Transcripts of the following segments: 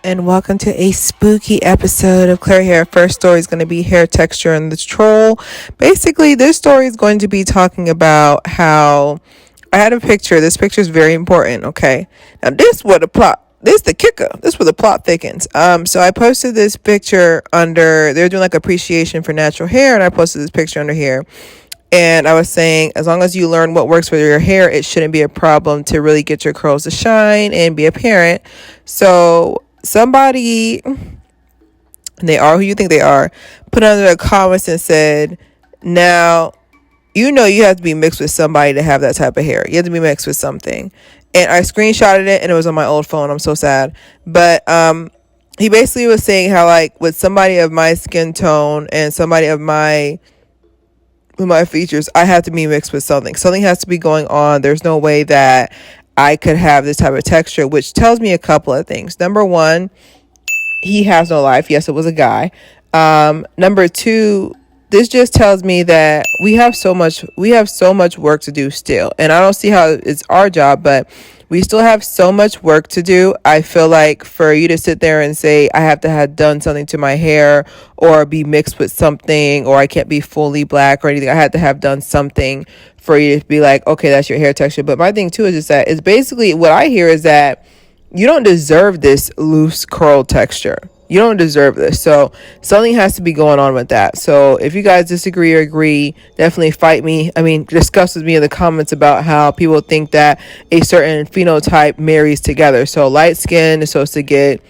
and welcome to a spooky episode of Claire Hair. First story is going to be hair texture and the troll. Basically, this story is going to be talking about how I had a picture. This picture is very important, okay? Now, this the kicker. This where the plot thickens. So I posted this picture under, they're doing like appreciation for natural hair, and I posted this picture under here. And I was saying, as long as you learn what works for your hair, it shouldn't be a problem to really get your curls to shine and be apparent. So somebody, and they are who you think they are, put under the comments and said, now, you know you have to be mixed with somebody to have that type of hair. You have to be mixed with something. And I screenshotted it, and it was on my old phone. I'm so sad. But he basically was saying how, like, with somebody of my skin tone and somebody of my features, I have to be mixed with something. Something has to be going on. There's no way that I could have this type of texture, which tells me a couple of things. Number one, he has no life. Yes, it was a guy. Number two, this just tells me that we have so much work to do still. And I don't see how it's our job, but we still have so much work to do. I feel like for you to sit there and say, I have to have done something to my hair or be mixed with something, or I can't be fully black or anything. I had to have done something for you to be like, okay, that's your hair texture. But my thing too is just that it's basically what I hear is that you don't deserve this loose curl texture. You don't deserve this. So something has to be going on with that. So if you guys disagree or agree, definitely fight me. Discuss with me in the comments about how people think that a certain phenotype marries together. So light skin is supposed to get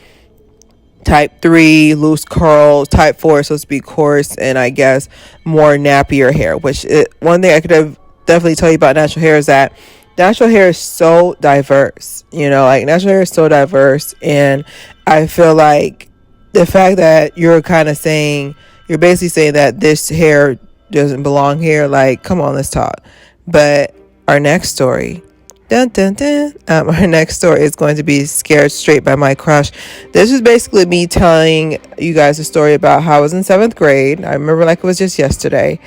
type 3 loose curls, type 4 is supposed to be coarse, and I guess more nappier hair. One thing I could have definitely tell you about natural hair is that natural hair is so diverse. Natural hair is so diverse, and I feel like the fact that you're basically saying that this hair doesn't belong here, like, come on, let's talk. But our next story, our next story is going to be Scared Straight by My Crush. This is basically me telling you guys a story about how I was in 7th grade. I remember like it was just yesterday,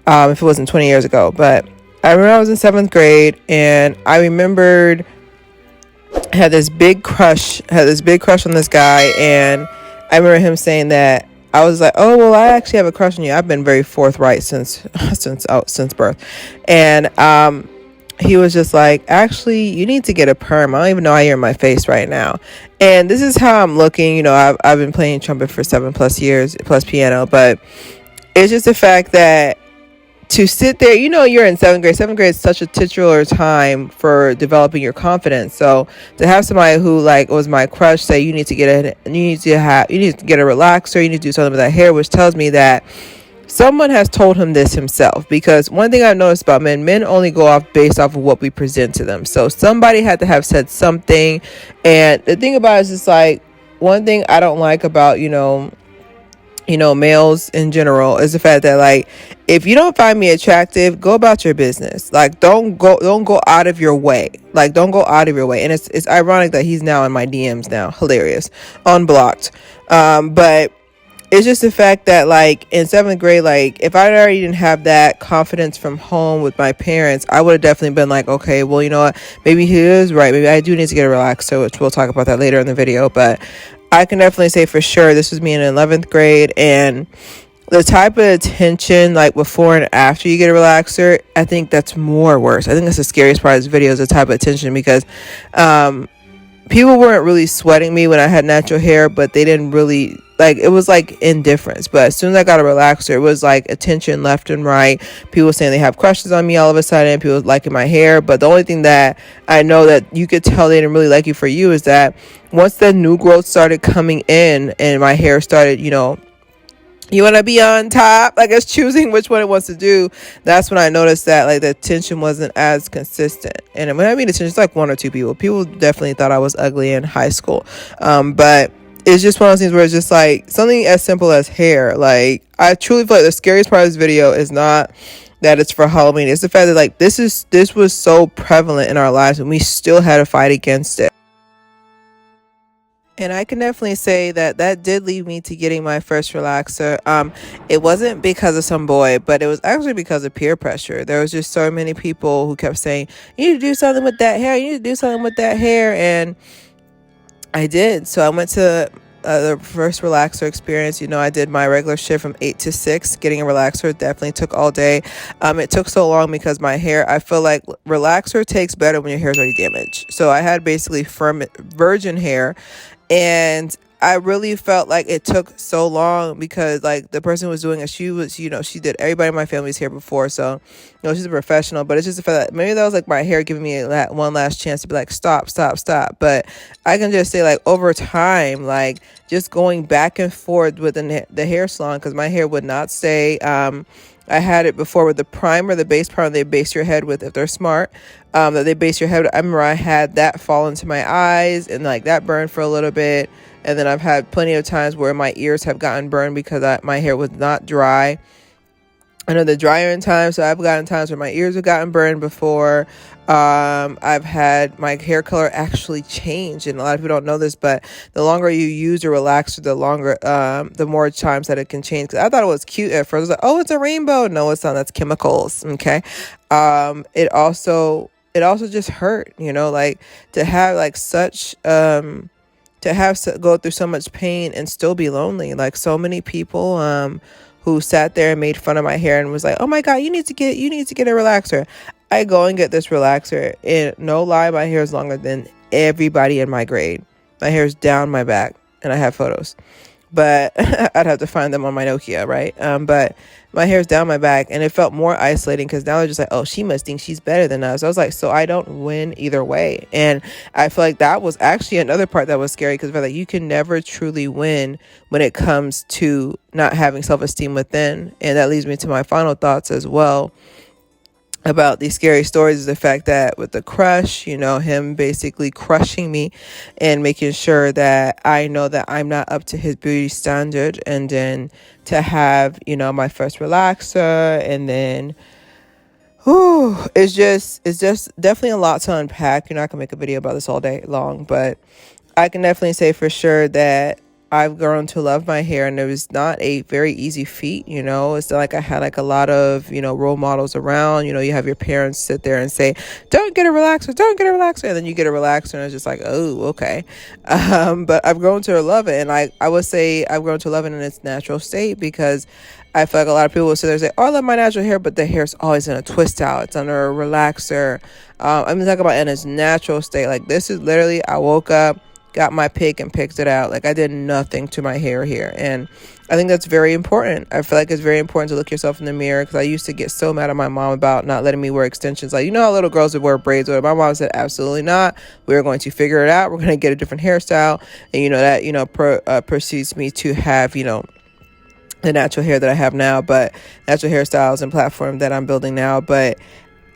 if it wasn't 20 years ago. But I remember I was in 7th grade, and I remembered I had this big crush on this guy, and I remember him saying that. I was like, oh, well, I actually have a crush on you. I've been very forthright since birth. And he was just like, actually, you need to get a perm. I don't even know how you're in my face right now. And this is how I'm looking. I've been playing trumpet for 7+ years, plus piano. But it's just the fact that to sit there, you're in 7th grade. 7th grade is such a titular time for developing your confidence. So to have somebody who was my crush say you need to get a relaxer, you need to do something with that hair, which tells me that someone has told him this himself. Because one thing I've noticed about men only go off based off of what we present to them. So somebody had to have said something. And the thing about it is just like, one thing I don't like about males in general is the fact that if you don't find me attractive, go about your business. Don't go out of your way. Don't go out of your way. And it's ironic that he's now in my DMs now. Hilarious. Unblocked. But it's just the fact that in 7th grade, if I already didn't have that confidence from home with my parents, I would have definitely been like, okay, well, you know what? Maybe he is right. Maybe I do need to get a relaxer, which we'll talk about that later in the video. But I can definitely say for sure this was me in 11th grade, and the type of attention before and after you get a relaxer, I think that's more worse. I think that's the scariest part of this video is the type of attention, because people weren't really sweating me when I had natural hair, but they didn't really it was indifference. But as soon as I got a relaxer, it was attention left and right. People saying they have crushes on me all of a sudden. People liking my hair. But the only thing that I know that you could tell they didn't really like you for you is that once the new growth started coming in and my hair started, you want to be on top, it's choosing which one it wants to do. That's when I noticed that the attention wasn't as consistent. And when I mean attention, it's one or two people. People definitely thought I was ugly in high school. But it's just one of those things where it's just something as simple as hair. I truly feel like the scariest part of this video is not that it's for Halloween. It's the fact that this was so prevalent in our lives, and we still had to fight against it. And I can definitely say that did lead me to getting my first relaxer. It wasn't because of some boy, but it was actually because of peer pressure. There was just so many people who kept saying, you need to do something with that hair. You need to do something with that hair. And I did. So I went to the first relaxer experience. I did my regular shift from 8 to 6. Getting a relaxer definitely took all day. It took so long because my hair, I feel like relaxer takes better when your hair is already damaged. So I had basically firm virgin hair, and I really felt like it took so long because like the person who was doing it, she was, she did everybody in my family's hair before. So, she's a professional, but it's just the fact that maybe that was like my hair giving me one last chance to be like, stop, stop, stop. But I can just say like over time, like just going back and forth with the hair salon, because my hair would not stay. I had it before with the primer, the base primer they base your head with if they're smart. That they base your head with. I remember I had that fall into my eyes and like that burned for a little bit. And then I've had plenty of times where my ears have gotten burned because my hair was not dry. I know the drier in time, so I've gotten times where my ears have gotten burned before. I've had my hair color actually change, and a lot of people don't know this, but the longer you use a relaxer, the more times that it can change. Because I thought it was cute at first. I was like, oh, it's a rainbow. No, it's not. That's chemicals. Okay. It also just hurt, like to have like such go through so much pain and still be lonely. Like so many people who sat there and made fun of my hair and was like, oh my God, you need to get a relaxer. I go and get this relaxer, and no lie, my hair is longer than everybody in my grade. My hair is down my back, and I have photos, but I'd have to find them on my Nokia, right? But my hair is down my back, and it felt more isolating because now they're just like, oh, she must think she's better than us. I was like, so I don't win either way. And I feel like that was actually another part that was scary, because I feel like you can never truly win when it comes to not having self-esteem within. And that leads me to my final thoughts as well about these scary stories, is the fact that with the crush, him basically crushing me and making sure that I know that I'm not up to his beauty standard. And then to have, my first relaxer, and then it's just definitely a lot to unpack. You're not gonna make a video about this all day long, but I can definitely say for sure that I've grown to love my hair, and it was not a very easy feat. It's not like I had like a lot of, role models around. You have your parents sit there and say, don't get a relaxer, don't get a relaxer. And then you get a relaxer and it's just like, oh, okay. But I've grown to love it. And I would say I've grown to love it in its natural state, because I feel like a lot of people will sit there and say, oh, I love my natural hair, but the hair's always in a twist out. It's under a relaxer. I'm talking about in its natural state. Like this is literally, I woke up, got my pick and picked it out. Like I did nothing to my hair here. And I think that's very important. I feel like it's very important to look yourself in the mirror, because I used to get so mad at my mom about not letting me wear extensions. Like, how little girls would wear braids? Or my mom said, absolutely not. We're going to figure it out. We're going to get a different hairstyle. And that, proceeds me to have, the natural hair that I have now, but natural hairstyles and platform that I'm building now. But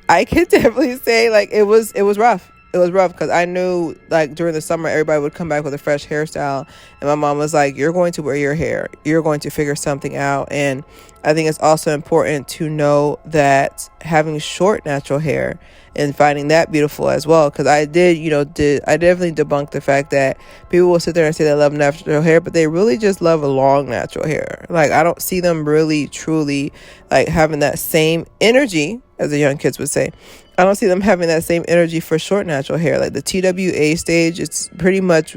I could definitely say like it was rough. It was rough because I knew like during the summer, everybody would come back with a fresh hairstyle. And my mom was like, you're going to wear your hair. You're going to figure something out. And I think it's also important to know that having short natural hair and finding that beautiful as well. Because I definitely debunked the fact that people will sit there and say they love natural hair, but they really just love a long natural hair. Like I don't see them really truly like having that same energy, as the young kids would say. I don't see them having that same energy for short natural hair. Like the TWA stage, it's pretty much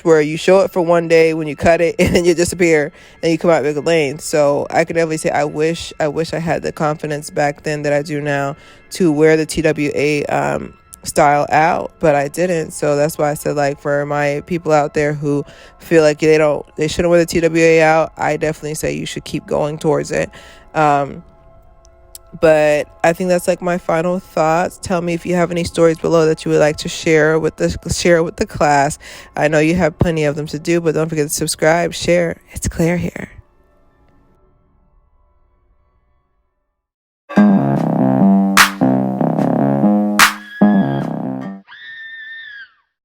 where you show it for one day when you cut it, and then you disappear and you come out with a lane. So I could definitely say I wish I had the confidence back then that I do now to wear the TWA style out, but I didn't. So that's why I said, like, for my people out there who feel like they shouldn't wear the TWA out, I definitely say you should keep going towards it. But I think that's like my final thoughts. Tell me if you have any stories below that you would like to share with the class. I know you have plenty of them to do, but don't forget to subscribe, share. It's Claire here.